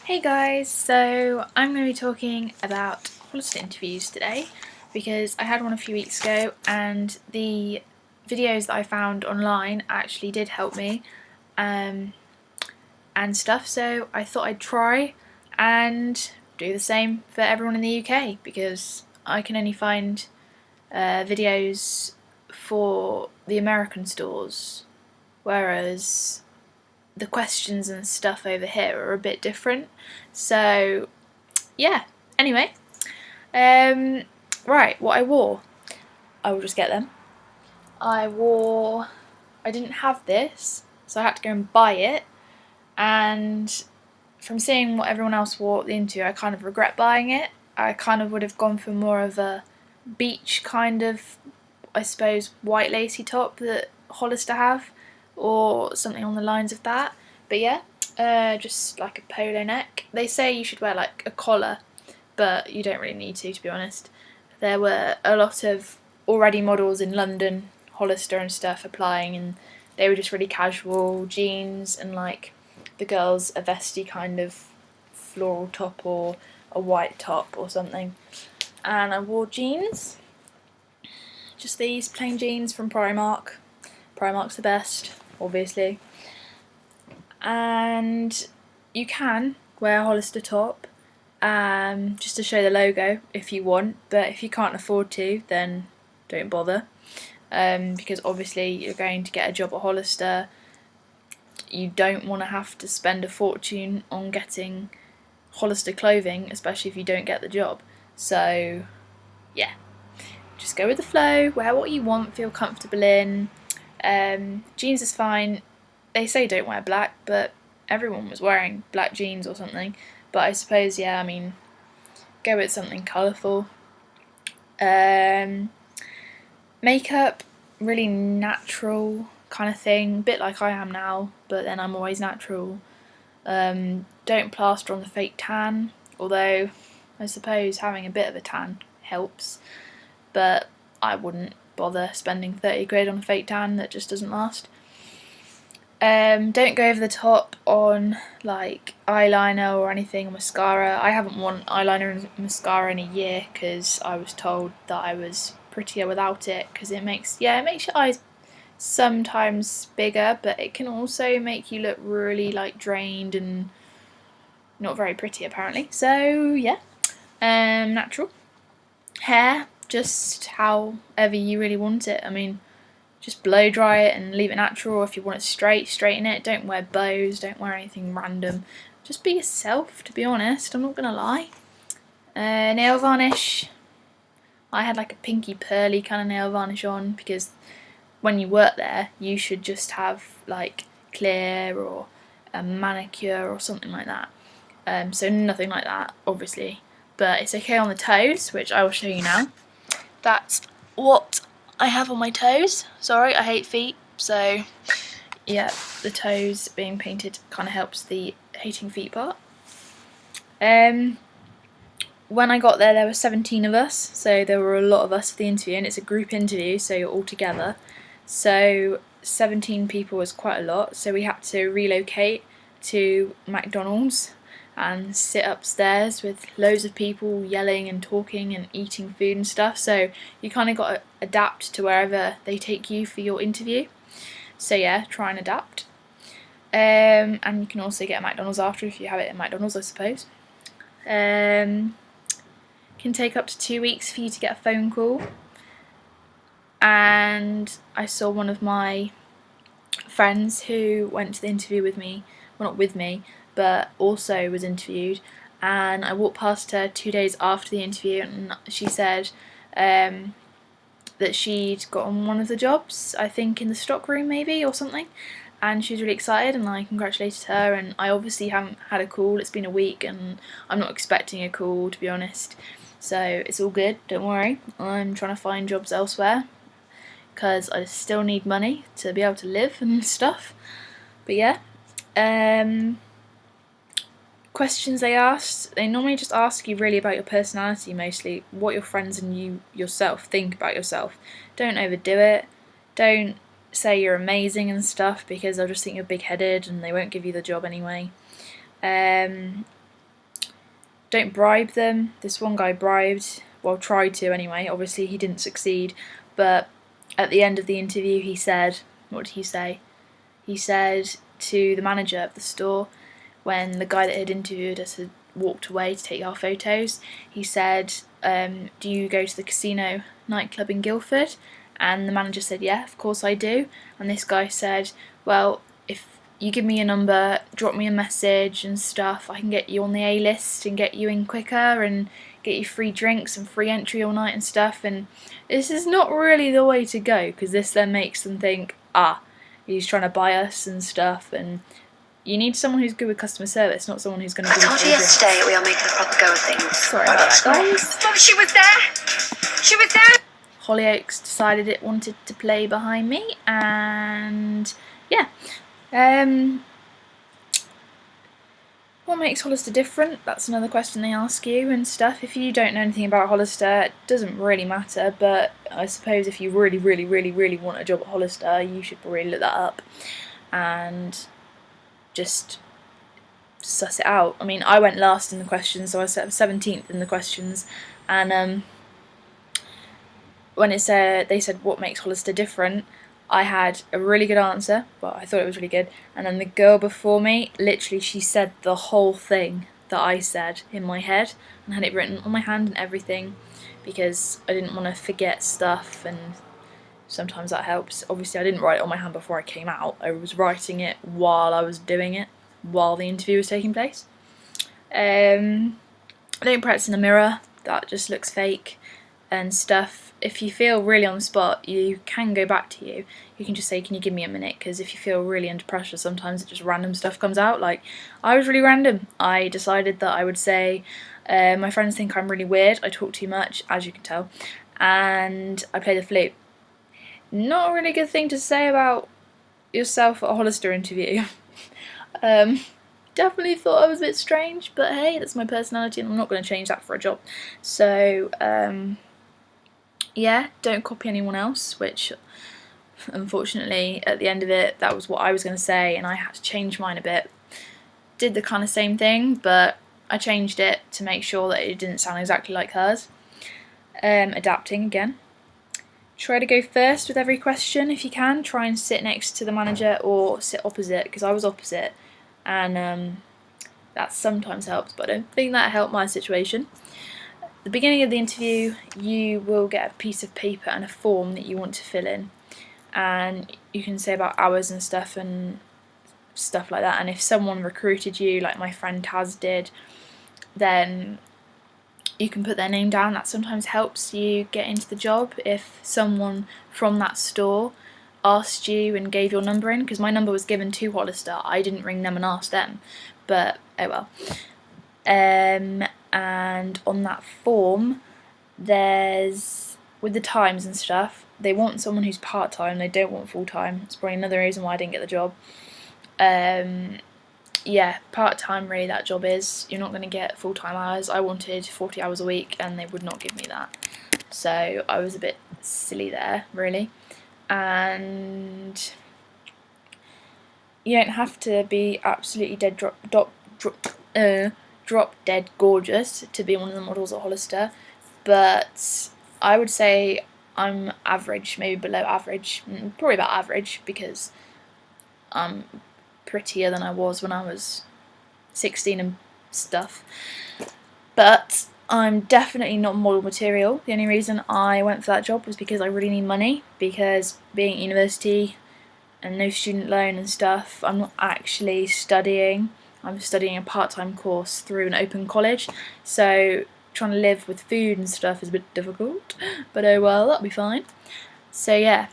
Hey guys, so I'm going to be talking about Hollister interviews today because I had one a few weeks ago and the videos that I found online actually did help me and stuff, so I thought I'd try and do the same for everyone in the UK because I can only find videos for the American stores, whereas the questions and stuff over here are a bit different. So yeah, anyway, right, what I wore, I will just get them. I didn't have this, so I had to go and buy it, and from seeing what everyone else wore at the interview, I kind of regret buying it. I kind of would have gone for more of a beach kind of, I suppose, white lacy top that Hollister have, or something on the lines of that. But yeah, just like a polo neck. They say you should wear like a collar, but you don't really need to be honest. There were a lot of already models in London, Hollister and stuff applying, and they were just really casual jeans and like the girls a vesty kind of floral top or a white top or something. And I wore jeans, just these plain jeans from Primark. Primark's the best, obviously. And you can wear a Hollister top just to show the logo if you want, but if you can't afford to, then don't bother, because obviously you're going to get a job at Hollister. You don't want to have to spend a fortune on getting Hollister clothing, especially if you don't get the job. So yeah, just go with the flow, wear what you want, feel comfortable in. Jeans is fine. They say don't wear black, but everyone was wearing black jeans or something. But I suppose, yeah, I mean, go with something colourful. Makeup, really natural kind of thing, a bit like I am now, but then I'm always natural. Don't plaster on the fake tan, although I suppose having a bit of a tan helps, but I wouldn't bother spending 30 quid on a fake tan that just doesn't last. Don't go over the top on like eyeliner or anything, or mascara. I haven't worn eyeliner and mascara in a year because I was told that I was prettier without it, because it makes your eyes sometimes bigger, but it can also make you look really like drained and not very pretty apparently. So yeah, natural. Hair, just however you really want it. I mean, just blow dry it and leave it natural. If you want it straight, straighten it. Don't wear bows, don't wear anything random. Just be yourself, to be honest, I'm not gonna lie. Nail varnish. I had like a pinky pearly kind of nail varnish on because when you work there, you should just have like clear or a manicure or something like that. So nothing like that, obviously. But it's okay on the toes, which I will show you now. That's what I have on my toes. Sorry, I hate feet, so yeah, the toes being painted kind of helps the hating feet part. When I got there were 17 of us, so there were a lot of us for the interview, and it's a group interview, so you're all together. So 17 people was quite a lot, so we had to relocate to McDonald's and sit upstairs with loads of people yelling and talking and eating food and stuff, so you kind of got to adapt to wherever they take you for your interview. So yeah, try and adapt. And you can also get a McDonald's after if you have it at McDonald's, I suppose. Can take up to 2 weeks for you to get a phone call. And I saw one of my friends who went to the interview with me, well, not with me, but also was interviewed, and I walked past her 2 days after the interview, and she said that she'd gotten one of the jobs, I think in the stockroom maybe or something, and she was really excited, and I congratulated her. And I obviously haven't had a call, it's been a week and I'm not expecting a call, to be honest, so it's all good, don't worry. I'm trying to find jobs elsewhere because I still need money to be able to live and stuff. But yeah, questions they asked, they normally just ask you really about your personality, mostly what your friends and you yourself think about yourself. Don't overdo it, don't say you're amazing and stuff, because they'll just think you're big-headed and they won't give you the job anyway. don't bribe them. This one guy bribed, well, tried to anyway. Obviously he didn't succeed, but at the end of the interview he said, what did he say? He said to the manager of the store, when the guy that had interviewed us had walked away to take our photos, he said, do you go to the casino nightclub in Guildford? And the manager said, yeah, of course I do. And this guy said, well, if you give me your number, drop me a message and stuff, I can get you on the A-list and get you in quicker and get you free drinks and free entry all night and stuff. And this is not really the way to go, because this then makes them think, he's trying to buy us and stuff. And you need someone who's good with customer service, not someone who's going to give you free drinks. I told you yesterday we are making a proper go of things. Sorry about that, guys. Mum, she was there! She was there! Hollyoaks decided it wanted to play behind me, and yeah. What makes Hollister different? That's another question they ask you and stuff. If you don't know anything about Hollister, it doesn't really matter, but I suppose if you really, really, really, really want a job at Hollister, you should probably look that up and just suss it out. I mean, I went last in the questions, so I was 17th in the questions, and when they said what makes Hollister different, I had a really good answer, but I thought it was really good, and then the girl before me, literally she said the whole thing that I said in my head and had it written on my hand and everything, because I didn't want to forget stuff, and sometimes that helps. Obviously I didn't write it on my hand before I came out, I was writing it while I was doing it, while the interview was taking place. I don't practice in the mirror, that just looks fake and stuff. If you feel really on the spot, you can go back to you. You can just say, can you give me a minute? Because if you feel really under pressure, sometimes it just random stuff comes out. Like, I was really random. I decided that I would say, my friends think I'm really weird, I talk too much, as you can tell, and I play the flute. Not a really good thing to say about yourself at a Hollister interview. Definitely thought I was a bit strange, but hey, that's my personality and I'm not going to change that for a job. So, yeah, don't copy anyone else, which unfortunately at the end of it that was what I was going to say and I had to change mine a bit. Did the kind of same thing, but I changed it to make sure that it didn't sound exactly like hers. Adapting again. Try to go first with every question if you can. Try and sit next to the manager or sit opposite, because I was opposite, and that sometimes helps, but I don't think that helped my situation. At the beginning of the interview you will get a piece of paper and a form that you want to fill in, and you can say about hours and stuff like that, and if someone recruited you like my friend Taz did, then you can put their name down. That sometimes helps you get into the job if someone from that store asked you and gave your number in, because my number was given to Hollister. I didn't ring them and ask them, but oh well. And on that form there's, with the times and stuff, they want someone who's part-time, they don't want full-time. It's probably another reason why I didn't get the job. Yeah, part-time really that job is. You're not going to get full-time hours. I wanted 40 hours a week and they would not give me that. So I was a bit silly there, really. And you don't have to be absolutely drop dead gorgeous to be one of the models at Hollister, but I would say I'm average, maybe below average, probably about average, because I'm prettier than I was when I was 16 and stuff, but I'm definitely not model material. The only reason I went for that job was because I really need money, because being at university and no student loan and stuff, I'm not actually studying. I'm studying a part-time course through an open college, so trying to live with food and stuff is a bit difficult, but oh well, that'll be fine. So yeah,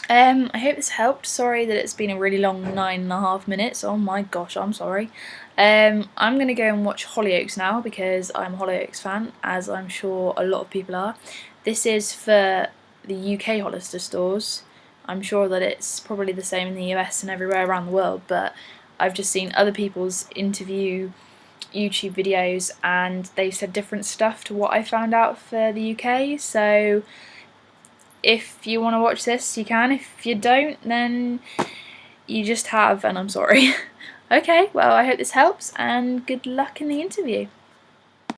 I hope this helped. Sorry that it's been a really long 9.5 minutes, oh my gosh, I'm sorry. I'm going to go and watch Hollyoaks now, because I'm a Hollyoaks fan, as I'm sure a lot of people are. This is for the UK Hollister stores. I'm sure that it's probably the same in the US and everywhere around the world, but I've just seen other people's interview YouTube videos and they've said different stuff to what I found out for the UK, so if you want to watch this you can. If you don't, then you just have, and I'm sorry. Okay, well I hope this helps and good luck in the interview.